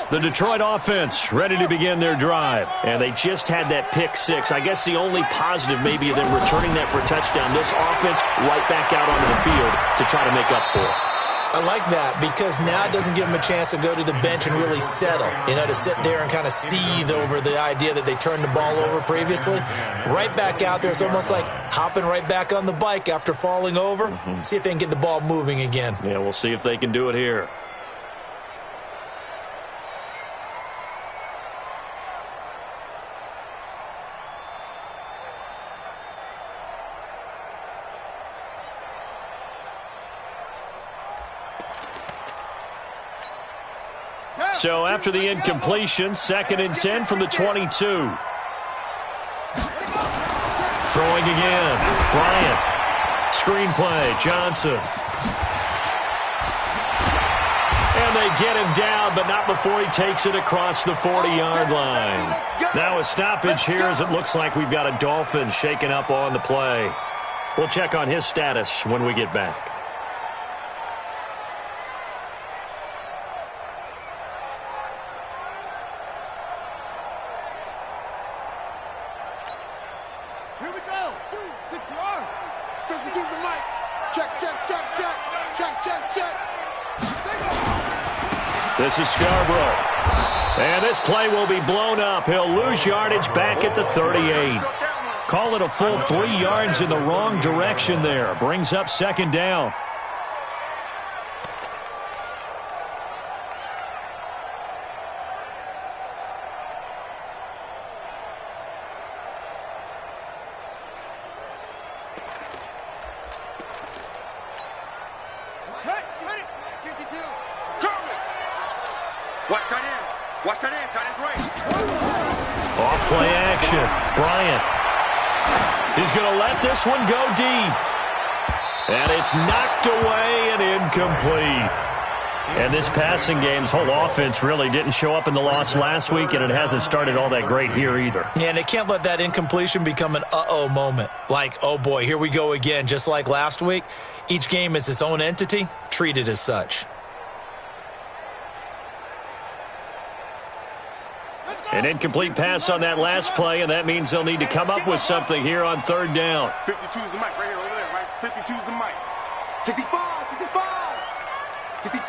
The Detroit offense ready to begin their drive. And they just had that pick six. I guess the only positive maybe of them returning that for a touchdown. This offense right back out onto the field to try to make up for it. I like that because now it doesn't give them a chance to go to the bench and really settle, to sit there and kind of seethe over the idea that they turned the ball over previously. Right back out there. It's almost like hopping right back on the bike after falling over. See if they can get the ball moving again. Yeah, we'll see if they can do it here. So after the incompletion, 2nd and 10 from the 22. Throwing again. Bryant. Screenplay. Johnson. And they get him down, but not before he takes it across the 40-yard line. Now a stoppage here as it looks like we've got a Dolphin shaking up on the play. We'll check on his status when we get back. This is Scarborough. And this play will be blown up. He'll lose yardage back at the 38. Call it a full 3 yards in the wrong direction there. Brings up 2nd down. Off-play action. Bryant. He's going to let this one go deep. And it's knocked away and incomplete. And this passing game's whole offense really didn't show up in the loss last week, and it hasn't started all that great here either. Yeah, and they can't let that incompletion become an uh-oh moment. Like, oh boy, here we go again, just like last week. Each game is its own entity, treated as such. An incomplete pass on that last play, and that means they'll need to come up with something here on 3rd down. 52's the mic right here, over there, right? 52's the mic. 65, 65, 65.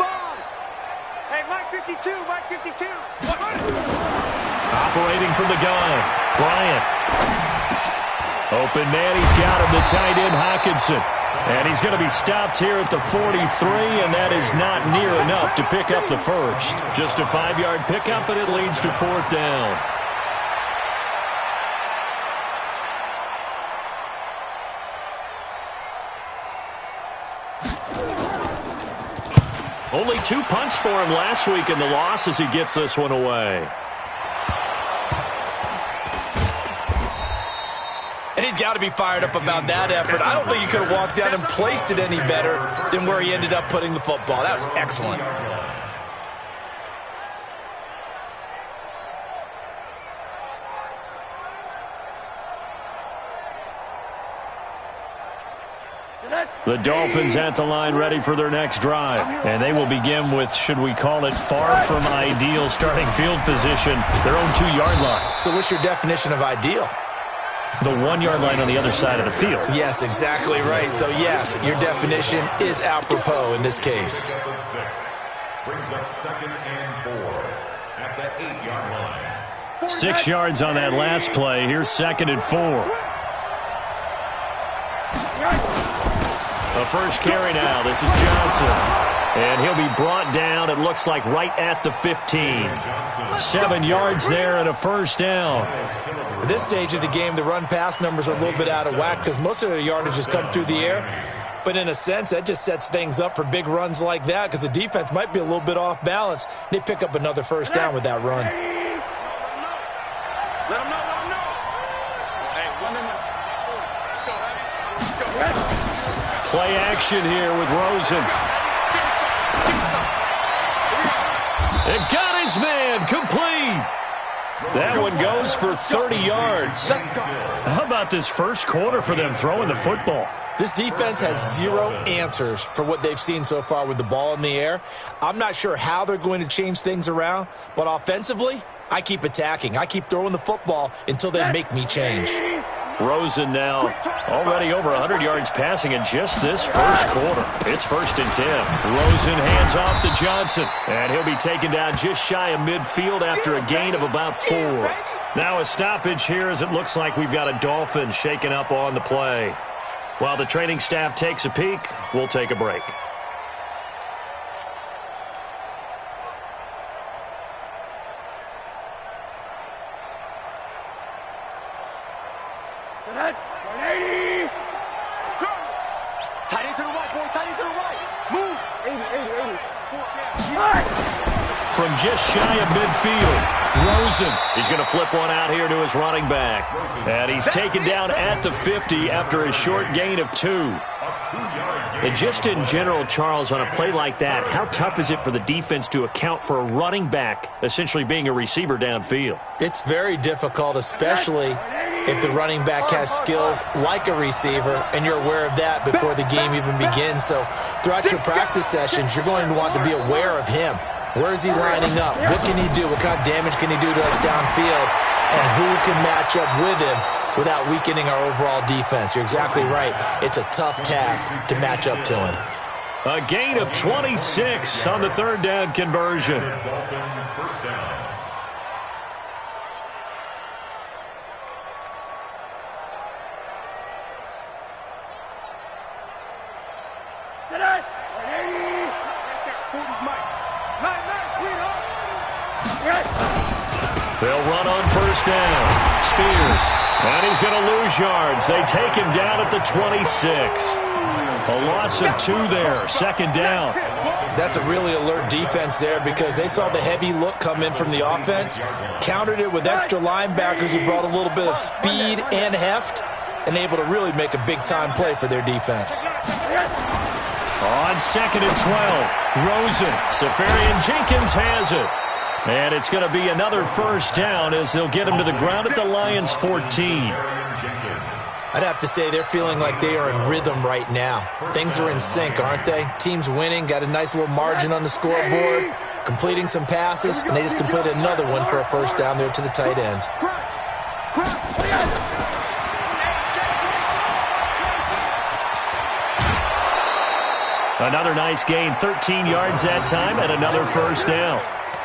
Hey, Mike 52, Mike 52. Operating from the gun, Bryant. Open man, he's got him, the tight end, Hockenson. And he's going to be stopped here at the 43, and that is not near enough to pick up the first. Just a 5-yard pickup, and it leads to 4th down. Only 2 punts for him last week in the loss as he gets this one away. And he's got to be fired up about that effort. I don't think he could have walked down and placed it any better than where he ended up putting the football. That was excellent. The Dolphins at the line ready for their next drive. And they will begin with, should we call it, far from ideal starting field position, their own 2-yard line. So what's your definition of ideal? The 1-yard line on the other side of the field. Yes, exactly right. So, yes, your definition is apropos in this case. Brings up 2nd and 4 at the 8-yard line. 6 yards on that last play. Here's 2nd and 4. The first carry now. This is Johnson. And he'll be brought down, it looks like, right at the 15. 7 yards there and a 1st down. At this stage of the game, the run-pass numbers are a little bit out of whack because most of their yardage has come through the air. But in a sense, that just sets things up for big runs like that because the defense might be a little bit off balance. They pick up another 1st down with that run. Let him know, let him know. Hey, let's go, Abby. Let's go. Play action here with Rosen. It got his man complete. That one goes for 30 yards. How about this first quarter for them throwing the football? This defense has zero answers for what they've seen so far with the ball in the air. I'm not sure how they're going to change things around, but offensively, I keep attacking. I keep throwing the football until they make me change. Rosen now already over 100 yards passing in just this first quarter. It's 1st and 10. Rosen hands off to Johnson, and he'll be taken down just shy of midfield after a gain of about 4. Now a stoppage here as it looks like we've got a Dolphin shaken up on the play. While the training staff takes a peek, we'll take a break. Tight end to the right, boy. Tight end to the right. Move. 80. From just shy of midfield, Rosen is going to flip one out here to his running back. And he's taken down at the 50 after a short gain of 2. And just in general, Charles, on a play like that, how tough is it for the defense to account for a running back essentially being a receiver downfield? It's very difficult, especially if the running back has skills like a receiver, and you're aware of that before the game even begins. So throughout your practice sessions, you're going to want to be aware of him. Where is he lining up? What can he do? What kind of damage can he do to us downfield? And who can match up with him without weakening our overall defense? You're exactly right. It's a tough task to match up to him. A gain of 26 on the 3rd down conversion. First down. They'll run on 1st down. Spears. And he's going to lose yards. They take him down at the 26. A loss of 2 there. 2nd down. That's a really alert defense there because they saw the heavy look come in from the offense, countered it with extra linebackers who brought a little bit of speed and heft, and able to really make a big-time play for their defense. On 2nd and 12, Rosen. Safarian Jenkins has it. And it's going to be another 1st down as they'll get him to the ground at the Lions' 14. I'd have to say they're feeling like they are in rhythm right now. Things are in sync, aren't they? Team's winning, got a nice little margin on the scoreboard, completing some passes, and they just completed another one for a 1st down there to the tight end. Another nice gain, 13 yards that time, and another 1st down.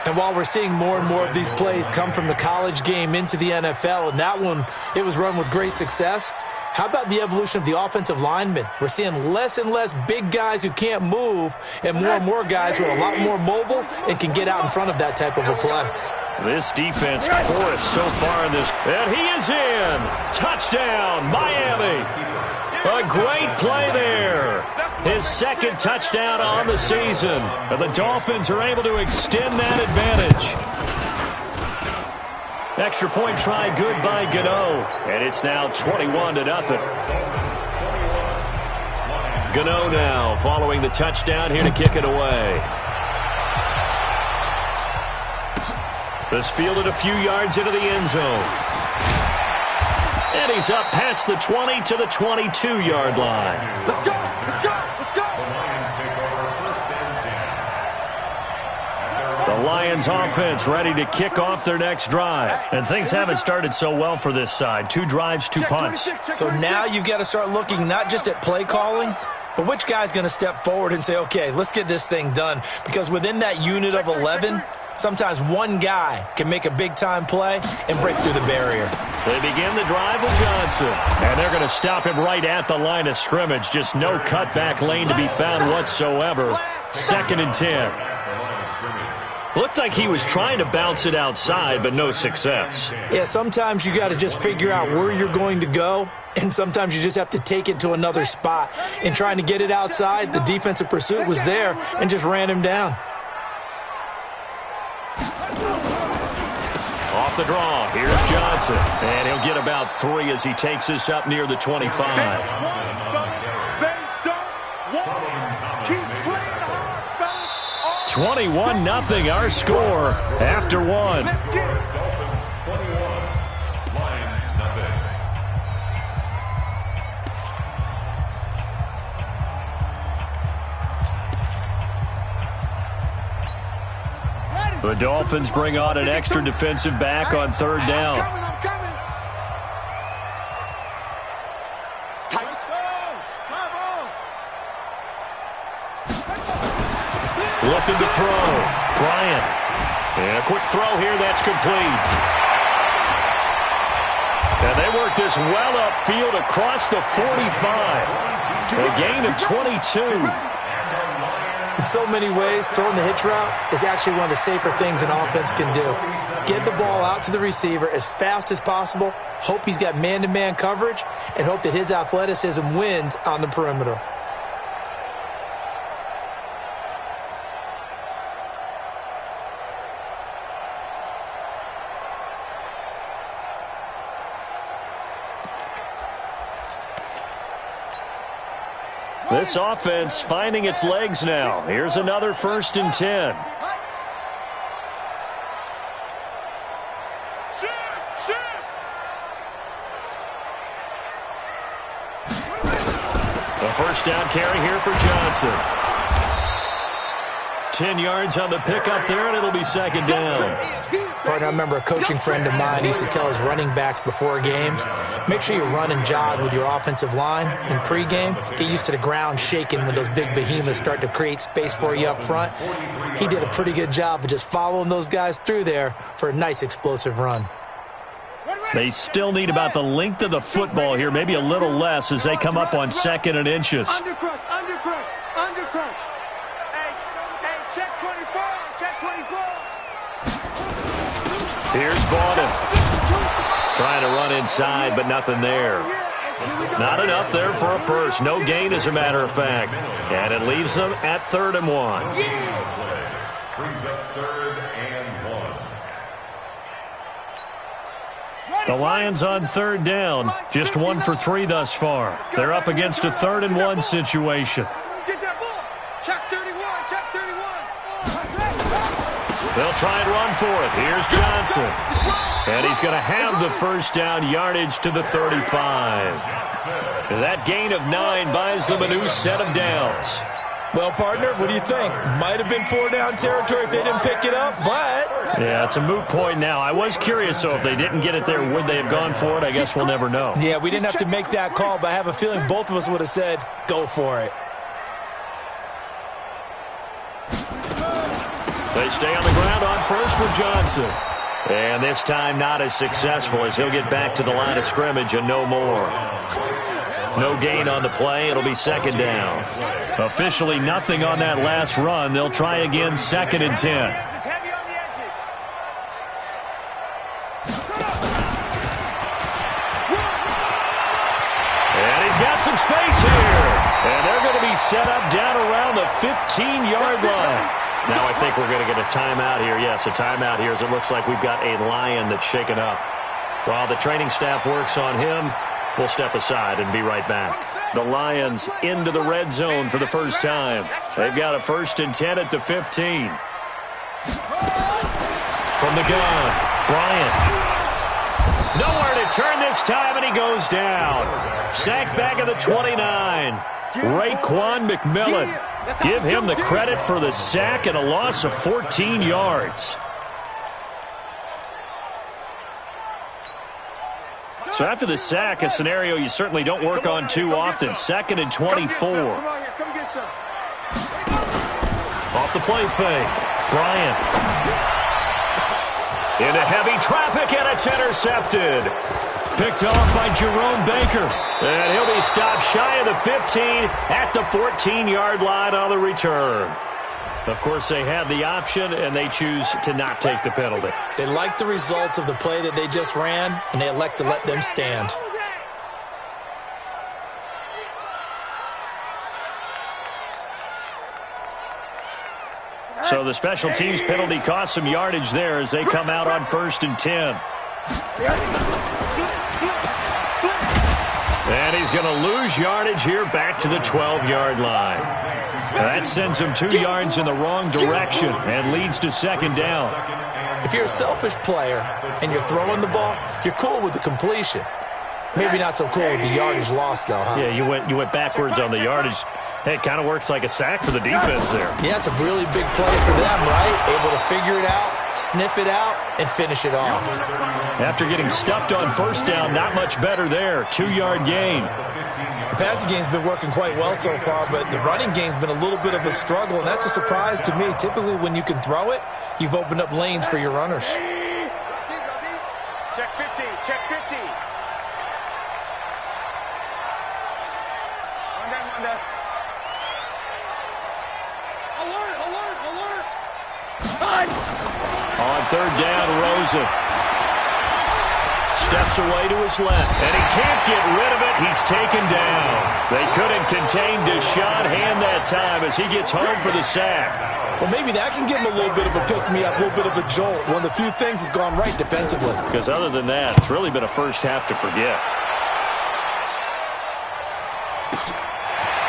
And while we're seeing more and more of these plays come from the college game into the NFL, and that one, it was run with great success, how about the evolution of the offensive linemen? We're seeing less and less big guys who can't move and more guys who are a lot more mobile and can get out in front of that type of a play. This defense porous so far in this. And he is in. Touchdown, Miami. A great play there. His 2nd touchdown on the season. And the Dolphins are able to extend that advantage. Extra point try good by Gano. And it's now 21-0. Gano now following the touchdown here to kick it away. This fielded a few yards into the end zone. And he's up past the 20 to the 22-yard line. Let's go! Let's go! Let's go! The Lions take over 1st and 10. The Lions offense ready to kick off their next drive. And things haven't started so well for this side. 2 drives, 2 punts. So now you've got to start looking not just at play calling, but which guy's going to step forward and say, okay, let's get this thing done. Because within that unit of 11, sometimes one guy can make a big-time play and break through the barrier. They begin the drive with Johnson. And they're going to stop him right at the line of scrimmage. Just no cutback lane to be found whatsoever. 2nd and 10. Looked like he was trying to bounce it outside, but no success. Yeah, sometimes you got to just figure out where you're going to go, and sometimes you just have to take it to another spot. In trying to get it outside, the defensive pursuit was there and just ran him down. Off the draw, here's Johnson. And he'll get about 3 as he takes this up near the 25. They don't want keep playing hard, fellas. 21-0 our score after 1. Let's get it. Dolphins 21, Lions nothing. The Dolphins bring on an extra defensive back on third down. I'm coming. Looking to throw. Bryant. And a quick throw here. That's complete. And they work this well upfield across the 45. A gain of 22. In so many ways, throwing the hitch route is actually one of the safer things an offense can do. Get the ball out to the receiver as fast as possible, hope he's got man-to-man coverage, and hope that his athleticism wins on the perimeter. This offense finding its legs now. Here's another 1st and 10. A first down carry here for Johnson. 10 yards on the pickup there, and it'll be 2nd down. Partner, I remember a coaching friend of mine used to tell his running backs before games, make sure you run and jog with your offensive line in pregame. Get used to the ground shaking when those big behemoths start to create space for you up front. He did a pretty good job of just following those guys through there for a nice explosive run. They still need about the length of the football here, maybe a little less as they come up on 2nd and inches. Undercrush. Hey, check 24, check 24. Here's Bowden. Trying to run inside, but nothing there. Not enough there for a first. No gain, as a matter of fact. And it leaves them at 3rd and 1. Brings up 3rd and 1. The Lions on 3rd down. Just 1 for 3 thus far. They're up against a 3rd and 1 situation. Get that ball. Check 31, check 31. They'll try and run for it. Here's Johnson. And he's going to have the first down, yardage to the 35. That gain of 9 buys them a new set of downs. Well, partner, what do you think? Might have been 4-down territory if they didn't pick it up, but... Yeah, it's a moot point now. I was curious, so if they didn't get it there, would they have gone for it? I guess we'll never know. Yeah, we didn't have to make that call, but I have a feeling both of us would have said, go for it. They stay on the ground on first with Johnson. And this time not as successful as he'll get back to the line of scrimmage and no more. No gain on the play. It'll be 2nd down. Officially nothing on that last run. They'll try again 2nd and 10. Just heavy on the edges. And he's got some space here. And they're going to be set up down around the 15-yard line. Now I think we're going to get a timeout here. Yes, a timeout here as it looks like we've got a Lion that's shaken up. While the training staff works on him, we'll step aside and be right back. The Lions into the red zone for the first time. They've got a 1st and 10 at the 15. From the gun, Bryant. Nowhere to turn this time, and he goes down. Sacked back at the 29. Raekwon McMillan. Give him the credit for the sack and a loss of 14 yards. So after the sack, a scenario you certainly don't work on too often. 2nd and 24. Off the play fake. Bryant. Into heavy traffic, and it's intercepted. Picked off by Jerome Baker. And he'll be stopped shy of the 15 at the 14-yard line on the return. Of course, they had the option, and they choose to not take the penalty. They like the results of the play that they just ran, and they elect to let them stand. So the special teams penalty cost some yardage there as they come out on 1st and 10. And he's going to lose yardage here back to the 12-yard line. That sends him 2 yards in the wrong direction and leads to 2nd down. If you're a selfish player and you're throwing the ball, you're cool with the completion. Maybe not so cool with the yardage loss, though, huh? Yeah, you went backwards on the yardage. Hey, it kind of works like a sack for the defense there. Yeah, it's a really big play for them, right? Able to figure it out, sniff it out, and finish it off. After getting stuffed on first down, not much better there. 2-yard gain. The passing game's been working quite well so far, but the running game's been a little bit of a struggle, and that's a surprise to me. Typically, when you can throw it, you've opened up lanes for your runners. Check 50, check 50. Under. Alert. On third down, Rosen steps away to his left, and he can't get rid of it. He's taken down. They couldn't contain Deshaun Hand that time as he gets home for the sack. Well, maybe that can give him a little bit of a pick-me-up, a little bit of a jolt. One of the few things has gone right defensively. Because other than that, it's really been a first half to forget.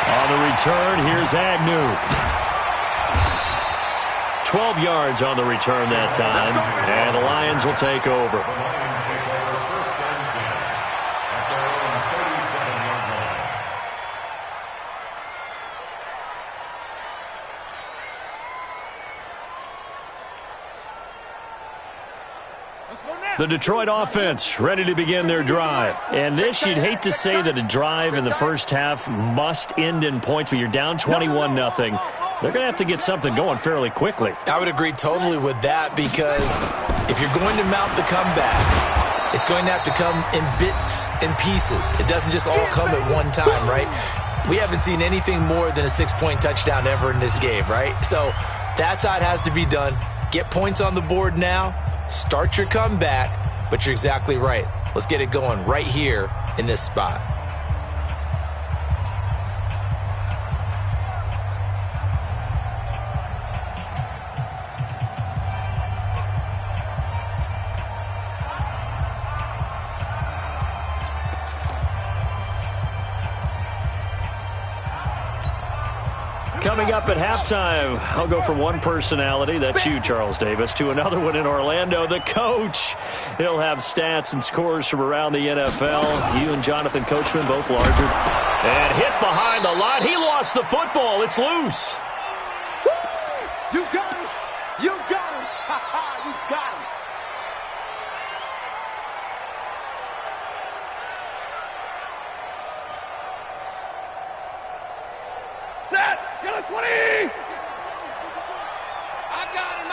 On the return, here's Agnew. 12 yards on the return that time, and the Lions will take over. First and 10 at their own 37-yard line. The Detroit offense ready to begin their drive. And this, you'd hate to say that a drive in the first half must end in points, but you're down 21-0. They're going to have to get something going fairly quickly. I would agree totally with that, because if you're going to mount the comeback, it's going to have to come in bits and pieces. It doesn't just all come at one time, right? We haven't seen anything more than a 6-point touchdown ever in this game, right? So that's how it has to be done. Get points on the board now. Start your comeback, but you're exactly right. Let's get it going right here in this spot. Coming up at halftime, I'll go from one personality, that's you, Charles Davis, to another one in Orlando, the coach. He'll have stats and scores from around the NFL. You and Jonathan Coachman, both larger. And hit behind the line. He lost the football. It's loose. You got him. You got him. Ha ha, you got him. Set. Get a 20. I got him.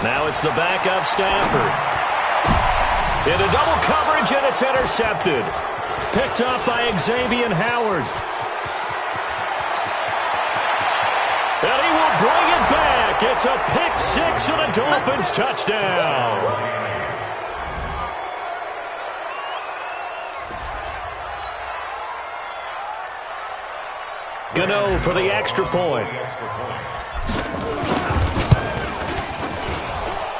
Now it's the backup Stafford. Into double coverage, and it's intercepted. Picked up by Xavier Howard. And he will bring it back. It's a pick-6 and a Dolphins touchdown. Gano for the extra point.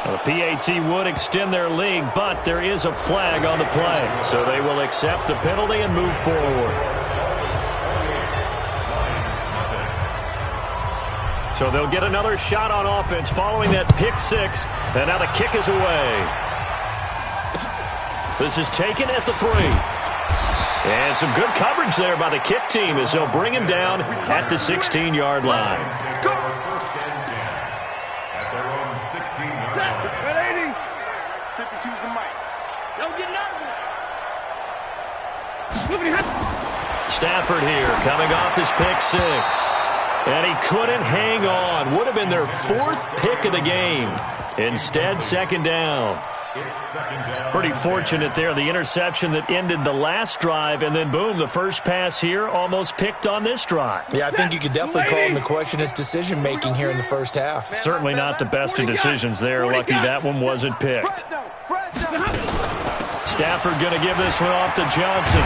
The PAT would extend their lead, but there is a flag on the play. So they will accept the penalty and move forward. So they'll get another shot on offense following that pick-6. And now the kick is away. This is taken at the 3. And some good coverage there by the kick team as they'll bring him down at the 16-yard line. First and 10 at their own 16-yard line. 52's the mic. Don't get nervous. Stafford here coming off his pick-6. And he couldn't hang on. Would have been their 4th pick of the game. Instead, second down. Pretty fortunate there, the interception that ended the last drive, and then boom, the first pass here almost picked on this drive. Yeah, I think you could definitely call him to question his decision-making here in the first half. Certainly not the best of decisions there. Lucky that one wasn't picked. Stafford going to give this one off to Johnson.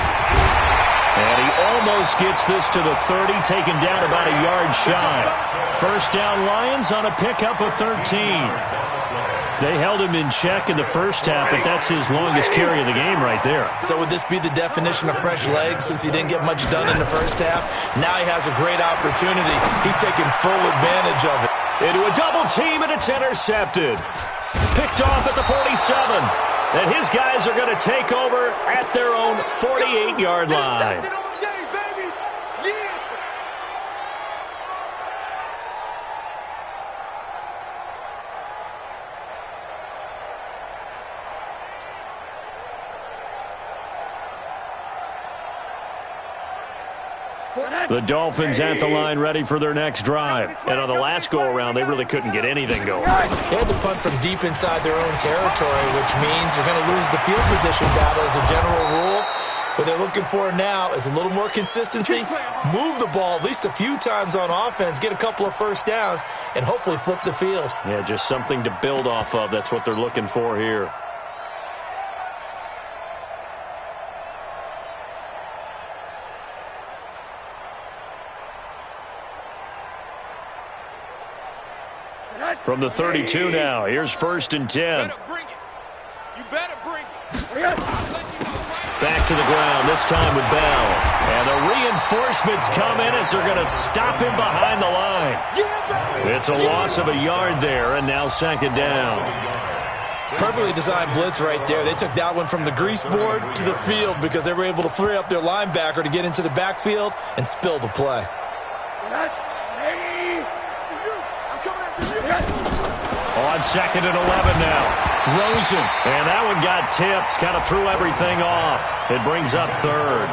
And he almost gets this to the 30, taken down about a yard shy. First down Lions on a pickup of 13. They held him in check in the first half, but that's his longest carry of the game right there. So would this be the definition of fresh legs since he didn't get much done in the first half? Now he has a great opportunity. He's taking full advantage of it. Into a double team, and it's intercepted. Picked off at the 47. And his guys are going to take over at their own 48-yard line. The Dolphins at the line ready for their next drive. And on the last go-around, they really couldn't get anything going. They had to punt from deep inside their own territory, which means they're going to lose the field position battle as a general rule. What they're looking for now is a little more consistency, move the ball at least a few times on offense, get a couple of first downs, and hopefully flip the field. Yeah, just something to build off of. That's what they're looking for here. From the 32 now, here's 1st and 10. You better bring it. Back to the ground, this time with Bell. And the reinforcements come in as they're going to stop him behind the line. It's a loss of a yard there, and now 2nd down. Perfectly designed blitz right there. They took that one from the grease board to the field because they were able to free up their linebacker to get into the backfield and spill the play. On 2nd and 11 now. Rosen. And that one got tipped. Kind of threw everything off. It brings up 3rd.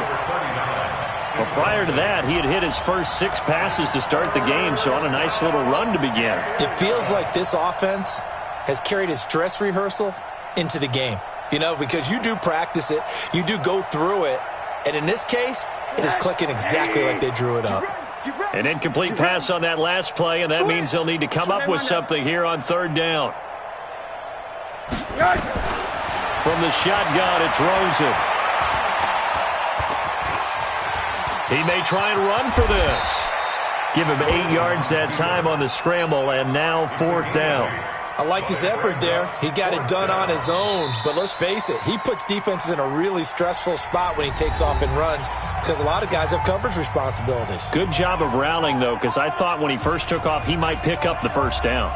Well, prior to that, he had hit his first 6 passes to start the game, so on a nice little run to begin. It feels like this offense has carried its dress rehearsal into the game. You know, because you do practice it, you do go through it, and in this case, it is clicking exactly like they drew it up. An incomplete pass on that last play, and that means they'll need to come up with something here on 3rd down. From the shotgun, it's Rosen. He may try and run for this. Give him 8 yards that time on the scramble, and now 4th down. I liked his effort there. He got it done on his own. But let's face it, he puts defenses in a really stressful spot when he takes off and runs because a lot of guys have coverage responsibilities. Good job of rallying, though, because I thought when he first took off, he might pick up the 1st down.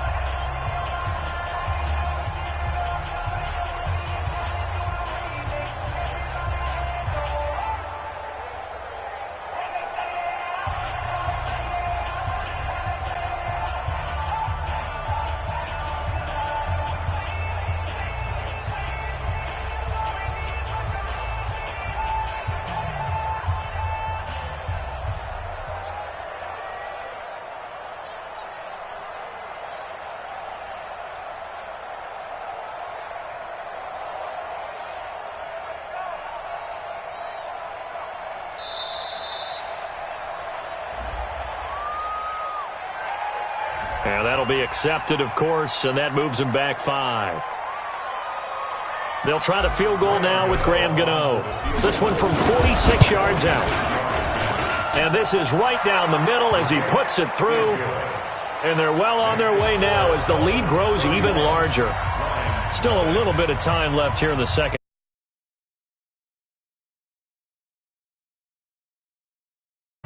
And that'll be accepted, of course, and that moves him back 5. They'll try the field goal now with Graham Gano. This one from 46 yards out. And this is right down the middle as he puts it through. And they're well on their way now as the lead grows even larger. Still a little bit of time left here in the second.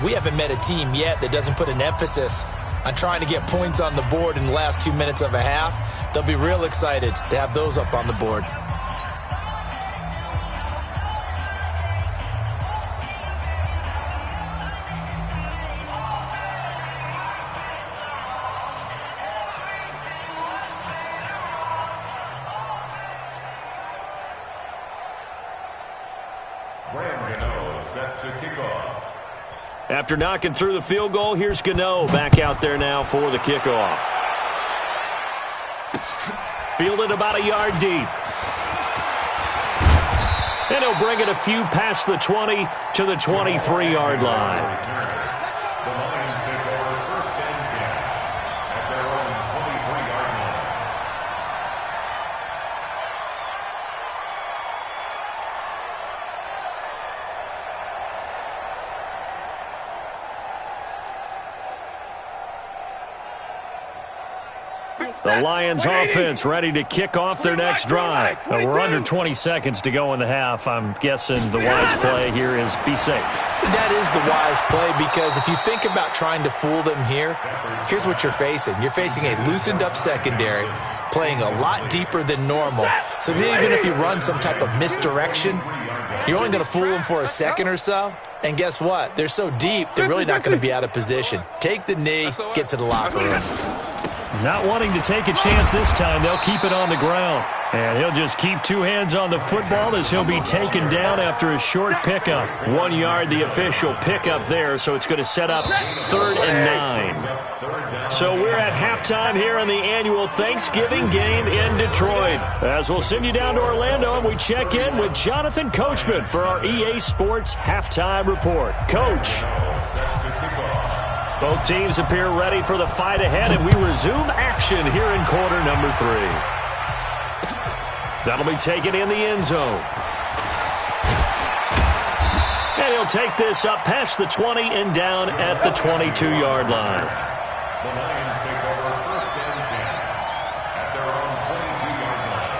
We haven't met a team yet that doesn't put an emphasis on trying to get points on the board in the last 2 minutes of a half. They'll be real excited to have those up on the board. Graham Gano set to kick off. After knocking through the field goal, here's Gano back out there now for the kickoff. Fielded about a yard deep. And he'll bring it a few past the 20 to the 23-yard line. The Lions take over 1st and 10 at their own 23-yard line. The Lions offense ready to kick off their next drive. We're under 20 seconds to go in the half. I'm guessing the wise play here is be safe. That is the wise play because if you think about trying to fool them here, here's what you're facing. You're facing a loosened up secondary playing a lot deeper than normal. So even if you run some type of misdirection, you're only going to fool them for a second or so. And guess what? They're so deep, they're really not going to be out of position. Take the knee, get to the locker room. Not wanting to take a chance this time, they'll keep it on the ground. And he'll just keep two hands on the football as he'll be taken down after a short pickup. 1 yard, the official pickup there, so it's going to set up 3rd and 9. So we're at halftime here in the annual Thanksgiving game in Detroit. As we'll send you down to Orlando and we check in with Jonathan Coachman for our EA Sports Halftime Report. Coach. Both teams appear ready for the fight ahead, and we resume action here in quarter number 3. That'll be taken in the end zone. And he'll take this up past the 20 and down at the 22-yard line. The Lions take over 1st and 10 at their own 22-yard line.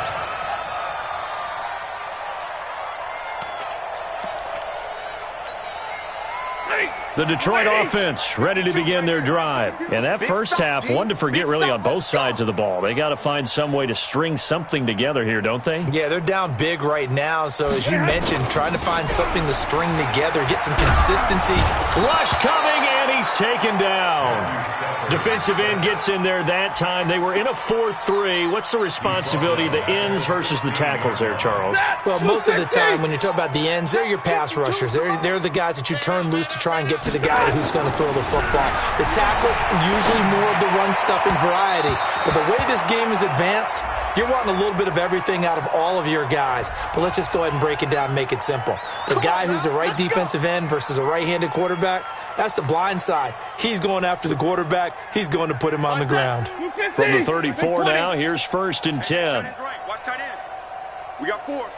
The Detroit offense ready to begin their drive. And that first half, one to forget really on both sides of the ball. They got to find some way to string something together here, don't they? Yeah, they're down big right now. So as you mentioned, trying to find something to string together, get some consistency. Rush coming, and he's taken down. Defensive end gets in there that time. They were in a 4-3. What's the responsibility of the ends versus the tackles there, Charles? Well, most of the time when you talk about the ends, they're your pass rushers. They're the guys that you turn loose to try and get to the guy who's going to throw the football. The tackles, usually more of the run-stuffing variety. But the way this game is advanced, you're wanting a little bit of everything out of all of your guys. But let's just go ahead and break it down and make it simple. The guy who's the right defensive end versus a right-handed quarterback, that's the blind side. He's going after the quarterback. He's going to put him on the ground. From the 34 now, here's 1st and 10. Watch tight end. We got 4.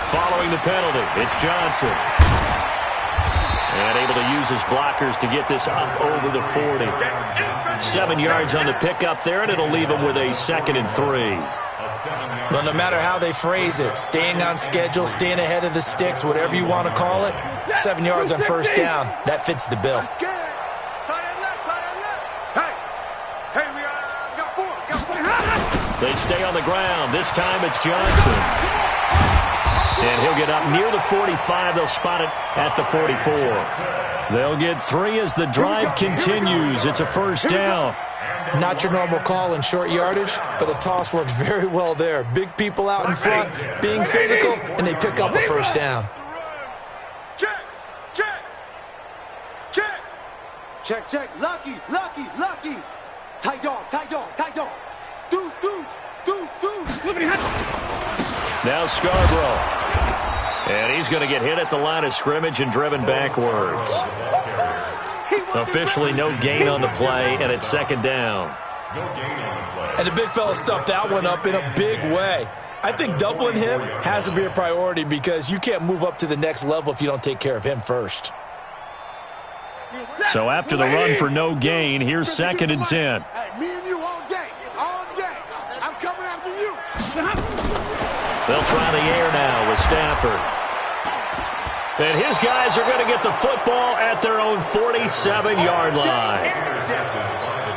Following the penalty, it's Johnson. And able to use his blockers to get this up over the 40. 7 yards on the pickup there, and it'll leave him with a 2nd and 3. Well, no matter how they phrase it, staying on schedule, staying ahead of the sticks, whatever you want to call it, 7 yards on 1st down, that fits the bill. They stay on the ground. This time it's Johnson. And he'll get up near the 45. They'll spot it at the 44. They'll get 3 as the drive continues. It's a 1st down. Not your normal call in short yardage, but the toss works very well there. Big people out in front, being physical, and they pick up a 1st down. Check. Lucky. Tight dog. Deuce. Now Scarborough. And he's going to get hit at the line of scrimmage and driven backwards. Officially no gain on the play, and it's 2nd down. And the big fella stuffed that one up in a big way. I think doubling him has to be a priority because you can't move up to the next level if you don't take care of him first. So after the run for no gain, here's 2nd and 10. Hey, me and you all day. I'm coming after you. They'll try the air now with Stafford. And his guys are going to get the football at their own 47-yard line.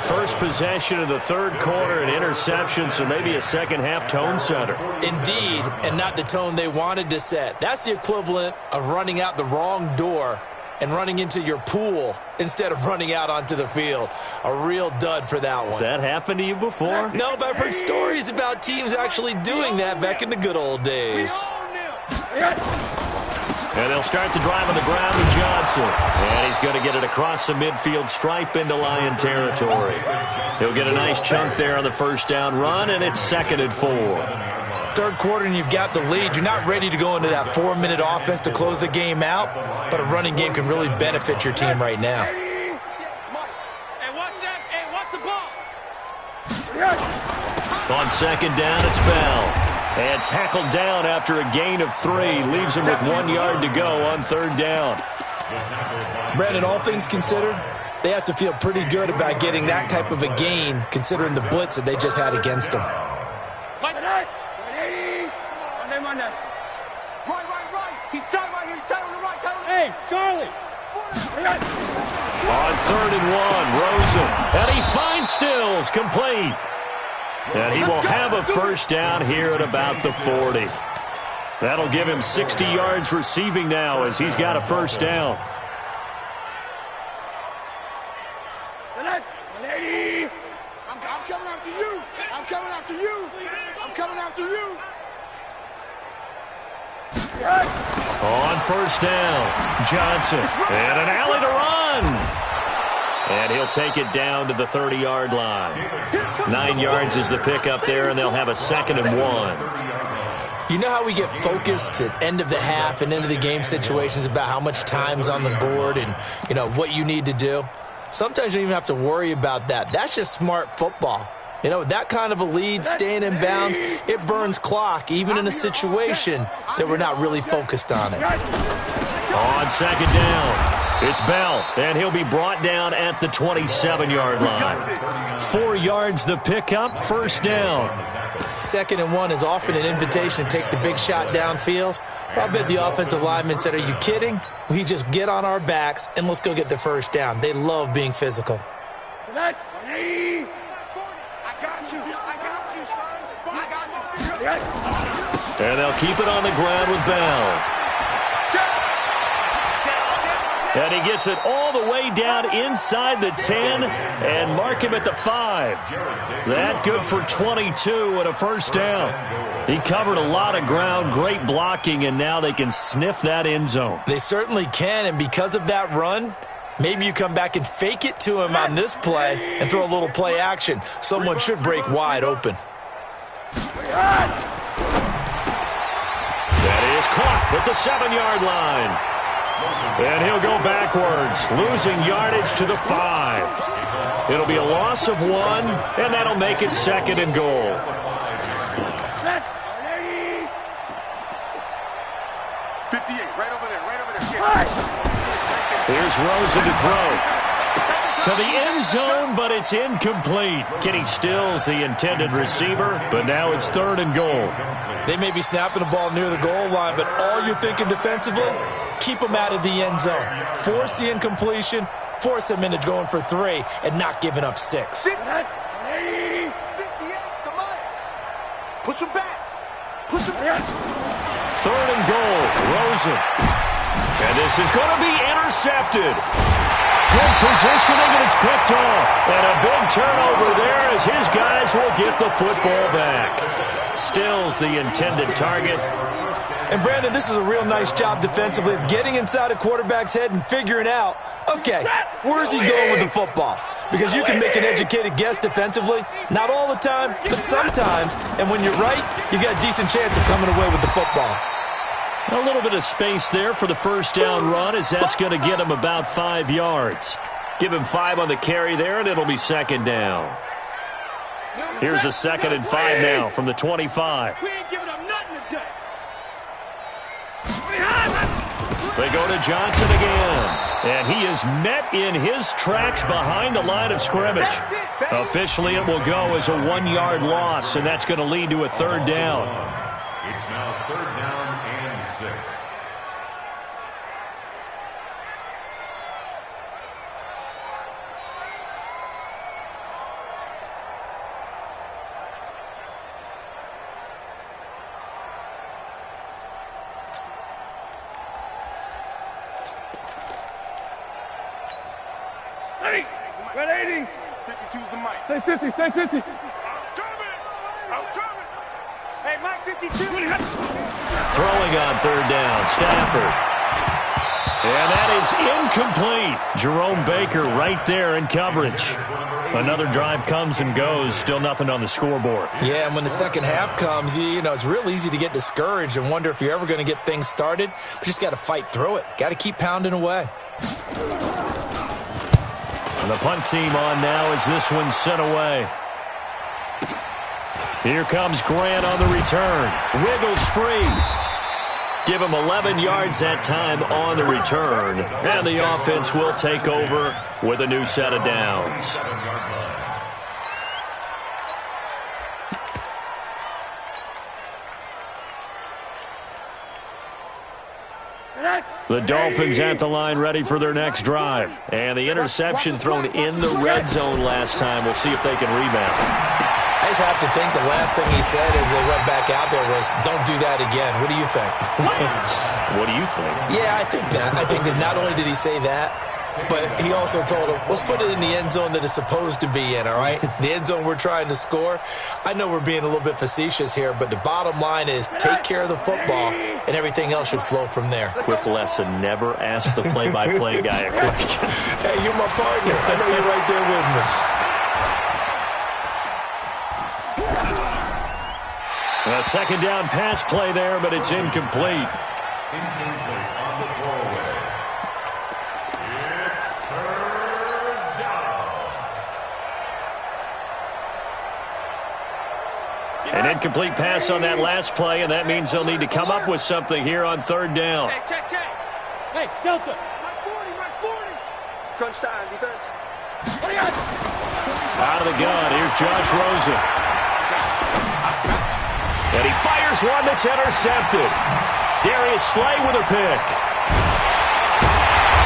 First possession of the 3rd quarter, an interception, so maybe a second-half tone setter. Indeed, and not the tone they wanted to set. That's the equivalent of running out the wrong door and running into your pool instead of running out onto the field. A real dud for that one. Has that happened to you before? No, but I've heard stories about teams actually doing that back in the good old days. And they'll start the drive on the ground with Johnson. And he's going to get it across the midfield stripe into Lion territory. He'll get a nice chunk there on the 1st down run, and it's 2nd and 4. 3rd quarter and you've got the lead. You're not ready to go into that 4-minute offense to close the game out, but a running game can really benefit your team right now. Hey, watch that. Hey, watch the ball. On 2nd down, it's Bell. And tackled down after a gain of 3. Leaves him with 1 yard to go on 3rd down. Brandon, all things considered, they have to feel pretty good about getting that type of a gain considering the blitz that they just had against them. Right. He's tight right here. He's tight on the right. Hey, Charlie. On 3rd and 1, Rosen. And he finds Stills, complete. And he will have a first down here at about the 40. That'll give him 60 yards receiving now as he's got a first down. I'm coming after you. I'm coming after you. I'm coming after you. On first down, Johnson. And an alley to run. And he'll take it down to the 30-yard line. 9 yards is the pickup there, and they'll have a 2nd and 1. You know how we get focused at end of the half and end of the game situations about how much time's on the board and, you know, what you need to do? Sometimes you don't even have to worry about that. That's just smart football. You know, that kind of a lead, staying in bounds, it burns clock, even in a situation that we're not really focused on it. On 2nd down, it's Bell, and he'll be brought down at the 27-yard line. 4 yards the pickup, first down. 2nd and 1 is often an invitation to take the big shot downfield. I bet the offensive lineman said, are you kidding? We just get on our backs and let's go get the first down. They love being physical. I got you, son. I got you. And they'll keep it on the ground with Bell. And he gets it all the way down inside the 10 and mark him at the 5. That good for 22 and a first down. He covered a lot of ground, great blocking, and now they can sniff that end zone. They certainly can, and because of that run, maybe you come back and fake it to him on this play and throw a little play action. Someone should break wide open. That is caught at the 7-yard line. And he'll go backwards, losing yardage to the 5. It'll be a loss of 1, and that'll make it 2nd and goal. Here's Rosen to throw. To the end zone, but it's incomplete. Kenny Stills, the intended receiver, but now it's 3rd and goal. They may be snapping the ball near the goal line, but all you're thinking defensively, keep them out of the end zone. Force the incompletion, force them into going for 3, and not giving up 6. 58, come on. Push him back. Push him back. 3rd and goal, Rosen. And this is going to be intercepted. Good positioning, and it's picked off. And a big turnover there as his guys will get the football back. Stills the intended target. And, Brandon, this is a real nice job defensively of getting inside a quarterback's head and figuring out, okay, where's he going with the football? Because you can make an educated guess defensively, not all the time, but sometimes. And when you're right, you got a decent chance of coming away with the football. A little bit of space there for the first down run as that's going to get him about 5 yards. Give him 5 on the carry there, and it'll be 2nd down. Here's a 2nd and 5 now from the 25. We ain't giving up nothing today. They go to Johnson again. And he is met in his tracks behind the line of scrimmage. Officially, it will go as a 1-yard loss, and that's going to lead to a 3rd down. It's now 3rd down and 6. Hey, 180. 52's the mic. Stay 50, stay 50. I'm coming. Hey, Mike 52. Throwing on 3rd down, Stafford. And that is incomplete. Jerome Baker right there in coverage. Another drive comes and goes, still nothing on the scoreboard. Yeah, and when the second half comes, you know, it's real easy to get discouraged and wonder if you're ever going to get things started. But you just got to fight through it. Got to keep pounding away. And the punt team on now as this one's sent away. Here comes Grant on the return. Wiggles free. Give him 11 yards that time on the return. And the offense will take over with a new set of downs. The Dolphins at the line ready for their next drive. And the interception thrown in the red zone last time. We'll see if they can rebound. I just have to think the last thing he said as they went back out there was, don't do that again. What do you think? What do you think? Yeah, I think that. I think that not only did he say that, but he also told him, let's put it in the end zone that it's supposed to be in, all right? The end zone we're trying to score. I know we're being a little bit facetious here, but the bottom line is take care of the football, and everything else should flow from there. Quick lesson, never ask the play-by-play guy a question. Hey, you're my partner. I know you're right there with me. A second down pass play there, but it's incomplete. Incomplete on the throwaway. It's third down. An incomplete pass on that last play, and that means they'll need to come up with something here on third down. Hey, check. Hey, Delta. Right 40. Crunch time, defense. Out of the gun, here's Josh Rosen. And he fires one that's intercepted. Darius Slay with a pick.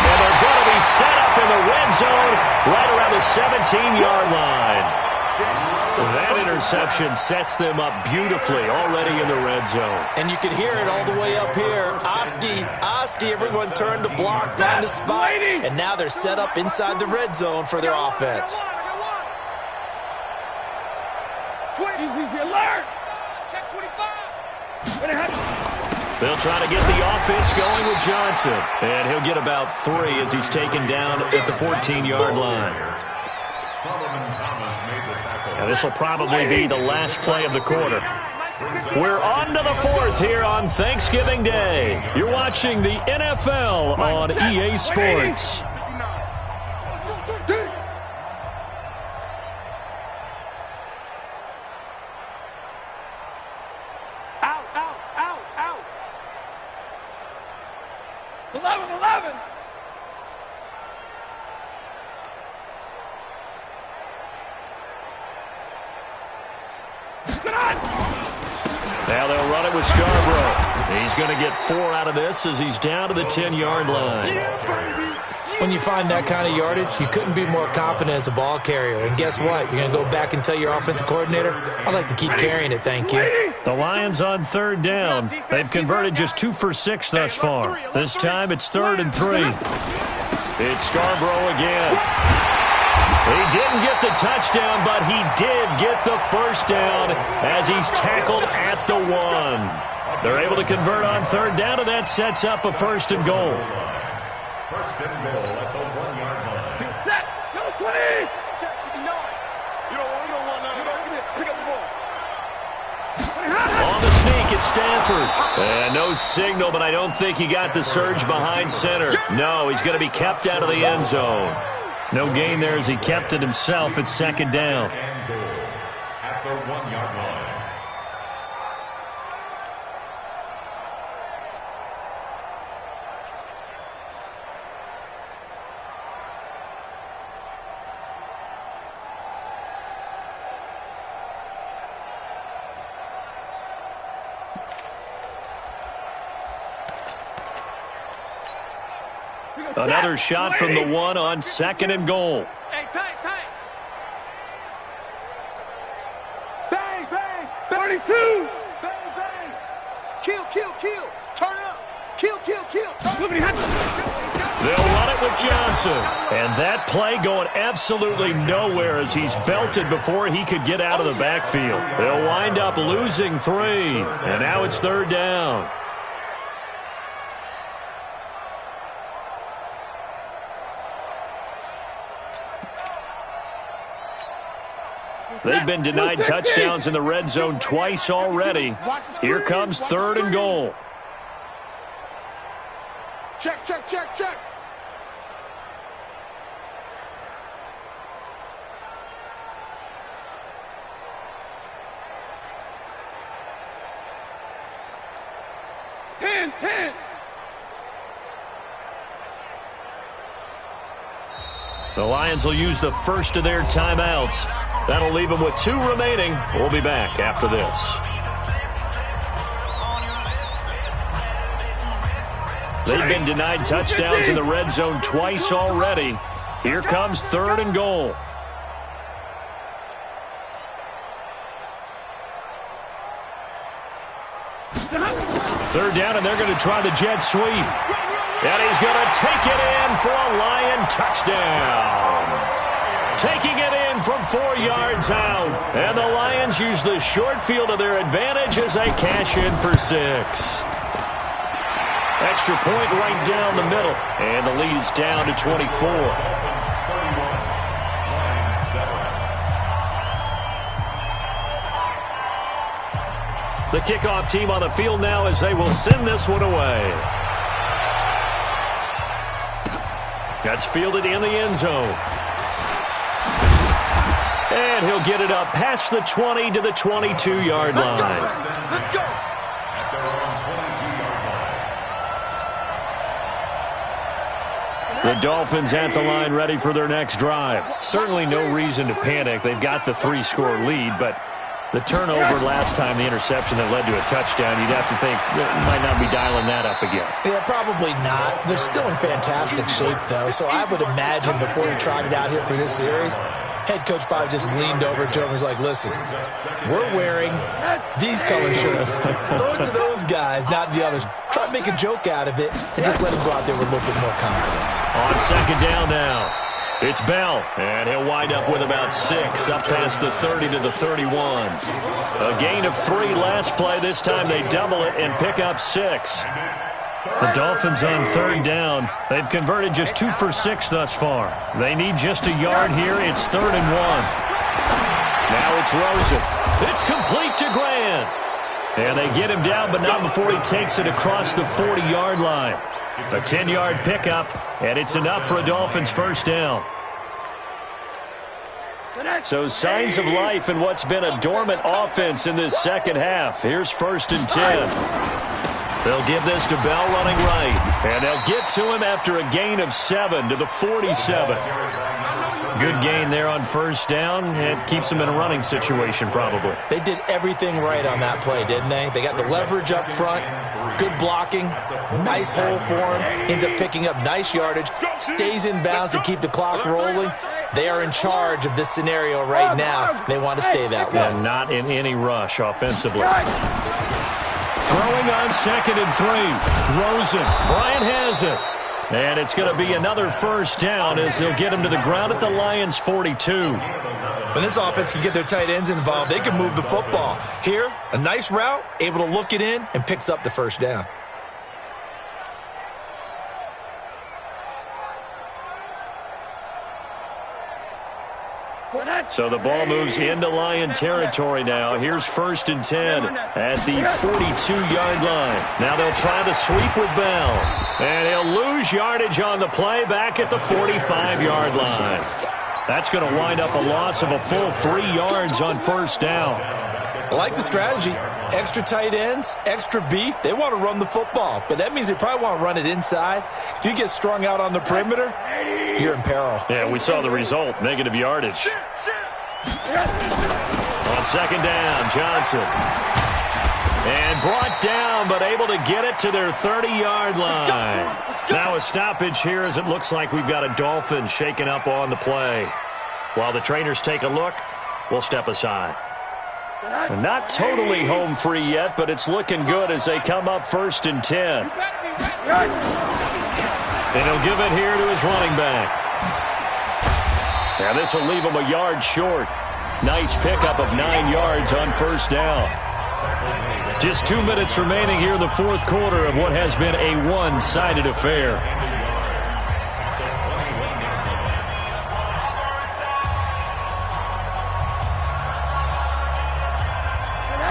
And they're going to be set up in the red zone right around the 17-yard line. That interception sets them up beautifully already in the red zone. And you could hear it all the way up here. Oski, everyone turned to block, find a spot, and now they're set up inside the red zone for their offense. Easy alert. Check 25. They'll try to get the offense going with Johnson. And he'll get about 3 as he's taken down at the 14-yard line. Solomon Thomas made the tackle. Now this will probably be the last play of the quarter. We're on to the 4th here on Thanksgiving Day. You're watching the NFL on EA Sports. Out. 11. Now they'll run it with Scarborough. He's going to get 4 out of this as he's down to the 10-yard line. When you find that kind of yardage, you couldn't be more confident as a ball carrier. And guess what? You're going to go back and tell your offensive coordinator, I'd like to keep carrying it, thank you. The Lions on third down. They've converted just 2 for 6 thus far. This time it's 3rd and 3. It's Scarborough again. He didn't get the touchdown, but he did get the first down as he's tackled at the 1. They're able to convert on third down, and that sets up a 1st and goal. First and goal at the 1-yard line. Set. Go 20. Check 59. You don't want none. Pick up the ball. On the sneak, it's Stanford. And no signal, but I don't think he got the surge behind center. No, he's going to be kept out of the end zone. No gain there as he kept it himself at 2nd down. And goal at the 1-yard line. Another shot from the 1 on 2nd and goal. Hey, tight. Bang. 32. Bang. Kill. Turn up. Kill. They'll run it with Johnson. And that play going absolutely nowhere as he's belted before he could get out of the backfield. They'll wind up losing 3. And now it's 3rd down. They've been denied touchdowns in the red zone twice already. Here comes 3rd and goal. Check. 10. The Lions will use the first of their timeouts. That'll leave them with 2 remaining. We'll be back after this. They've been denied touchdowns in the red zone twice already. Here comes 3rd and goal. Third down, and they're going to try the jet sweep. And he's going to take it in for a Lion touchdown. Taking it in from 4 yards out. And the Lions use the short field to their advantage as they cash in for 6. Extra point right down the middle. And the lead is down to 24. The kickoff team on the field now as they will send this one away. That's fielded in the end zone. And he'll get it up past the 20 to the 22-yard line. Let's go. At their own 22-yard line. The Dolphins at the line ready for their next drive. Certainly no reason to panic. They've got the 3-score lead, but the turnover last time, the interception that led to a touchdown, you'd have to think might not be dialing that up again. Yeah, probably not. They're still in fantastic shape, though, so I would imagine before he tried it out here for this series, head coach probably just leaned over to him and was like, listen, we're wearing these color shirts. Throw it to those guys, not the others. Try to make a joke out of it and just let him go out there with a little bit more confidence. On second down now, it's Bell, and he'll wind up with about 6 up past the 30 to the 31. A gain of 3 last play. This time they double it and pick up 6. The Dolphins on third down. They've converted just 2 for 6 thus far. They need just a yard here. It's 3rd and 1. Now it's Rosen. It's complete to Grant. And they get him down, but not before he takes it across the 40-yard line. A 10-yard pickup, and it's enough for a Dolphins first down. So signs of life in what's been a dormant offense in this second half. Here's 1st and 10. They'll give this to Bell running right. And they'll get to him after a gain of 7 to the 47. Good gain there on first down. It keeps them in a running situation probably. They did everything right on that play, didn't they? They got the leverage up front, good blocking, nice hole for him, ends up picking up nice yardage, stays in bounds to keep the clock rolling. They are in charge of this scenario right now. They want to stay that way. And not in any rush offensively. Throwing on 2nd and 3. Rosen. Bryant has it. And it's going to be another first down as they'll get him to the ground at the Lions' 42. When this offense can get their tight ends involved, they can move the football. Here, a nice route, able to look it in, and picks up the first down. So the ball moves into Lion territory now. Here's 1st and 10 at the 42-yard line. Now they'll try to sweep with Bell. And he'll lose yardage on the play back at the 45-yard line. That's going to wind up a loss of a full 3 yards on first down. I like the strategy. Extra tight ends, extra beef. They want to run the football, but that means they probably want to run it inside. If you get strung out on the perimeter, you're in peril. Yeah, we saw the result, negative yardage. On second down, Johnson. And brought down, but able to get it to their 30-yard line. Now a stoppage here as it looks like we've got a Dolphin shaken up on the play. While the trainers take a look, we'll step aside. Not totally home free yet, but it's looking good as they come up 1st and 10. And he'll give it here to his running back. Now this will leave him a yard short. Nice pickup of 9 yards on first down. Just 2 minutes remaining here in the fourth quarter of what has been a one-sided affair.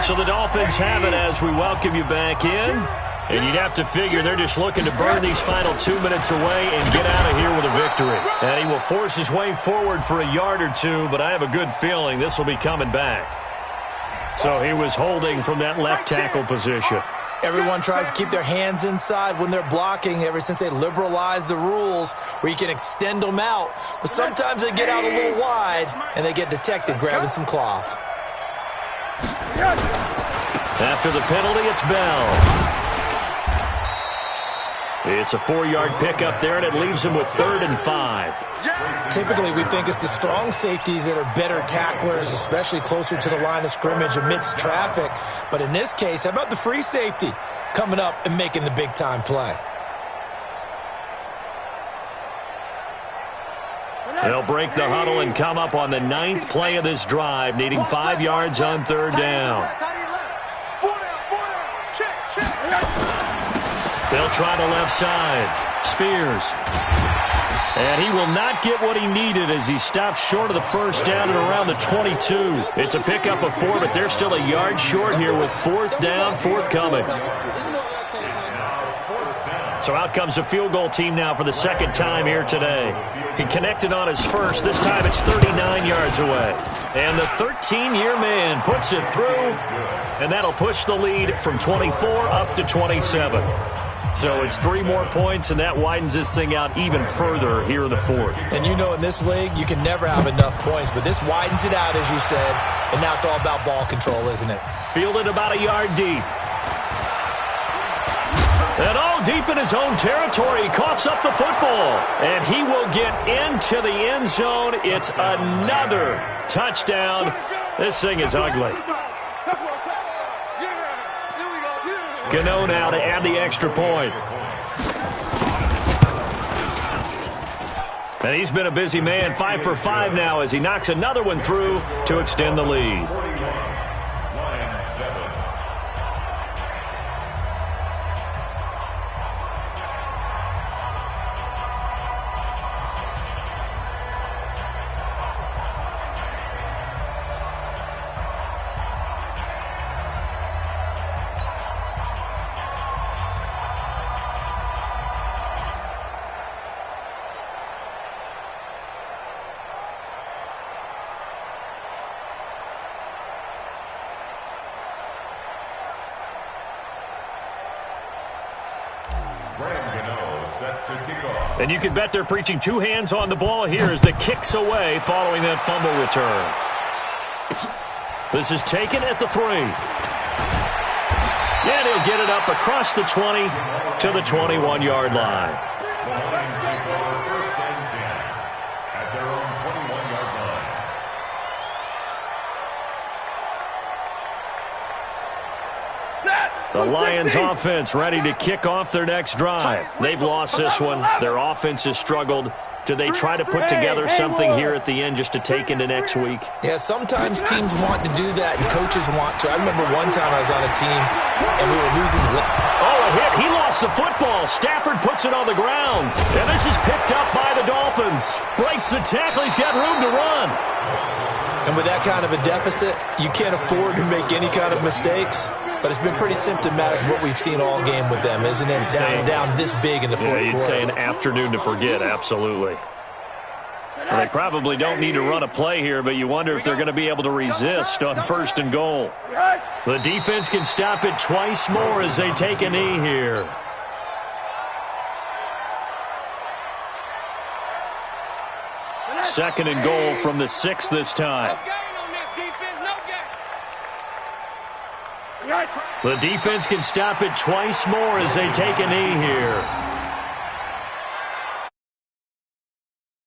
So the Dolphins have it as we welcome you back in. And you'd have to figure they're just looking to burn these final 2 minutes away and get out of here with a victory. And he will force his way forward for a yard or two, but I have a good feeling this will be coming back. So he was holding from that left tackle position. Everyone tries to keep their hands inside when they're blocking ever since they liberalized the rules where you can extend them out. But sometimes they get out a little wide and they get detected grabbing some cloth. After the penalty, it's Bell. It's a 4-yard pickup there, and it leaves him with 3rd and 5. Typically, we think it's the strong safeties that are better tacklers, especially closer to the line of scrimmage amidst traffic. But in this case, how about the free safety coming up and making the big-time play? They'll break the huddle and come up on the 9th play of this drive, needing 5 yards on 3rd down. They'll try the left side. Spears. And he will not get what he needed as he stops short of the 1st down at around the 22. It's a pickup of 4, but they're still a yard short here with 4th down, forthcoming. So out comes a field goal team now for the 2nd time here today. He connected on his first. This time it's 39 yards away. And the 13-year man puts it through, and that'll push the lead from 24 up to 27. So it's 3 more points, and that widens this thing out even further here in the 4th. And you know in this league, you can never have enough points, but this widens it out, as you said, and now it's all about ball control, isn't it? Fielded about a yard deep. And all deep in his own territory, he coughs up the football. And he will get into the end zone. It's another touchdown. This thing is ugly. Gano now to add the extra point. And he's been a busy man, 5 for 5 now as he knocks another one through to extend the lead. And you can bet they're preaching 2 hands on the ball here as the kick's away following that fumble return. This is taken at the 3. And he'll get it up across the 20 to the 21-yard line. The Lions take over 1st and 10 at their own 21-yard line. The Lions offense ready to kick off their next drive. They've lost this one. Their offense has struggled. Do they try to put together something here at the end just to take into next week? Yeah, sometimes teams want to do that and coaches want to. I remember one time I was on a team and we were losing. Oh, a hit. He lost the football. Stafford puts it on the ground. And this is picked up by the Dolphins. Breaks the tackle. He's got room to run. And with that kind of a deficit, you can't afford to make any kind of mistakes. But it's been pretty symptomatic of what we've seen all game with them, isn't it? Down this big in the 4th quarter. Yeah, you'd say an afternoon to forget, absolutely. Well, they probably don't need to run a play here, but you wonder if they're going to be able to resist on 1st and goal. The defense can stop it twice more as they take a knee here. Second and goal from the 6 this time. The defense can stop it twice more as they take a knee here.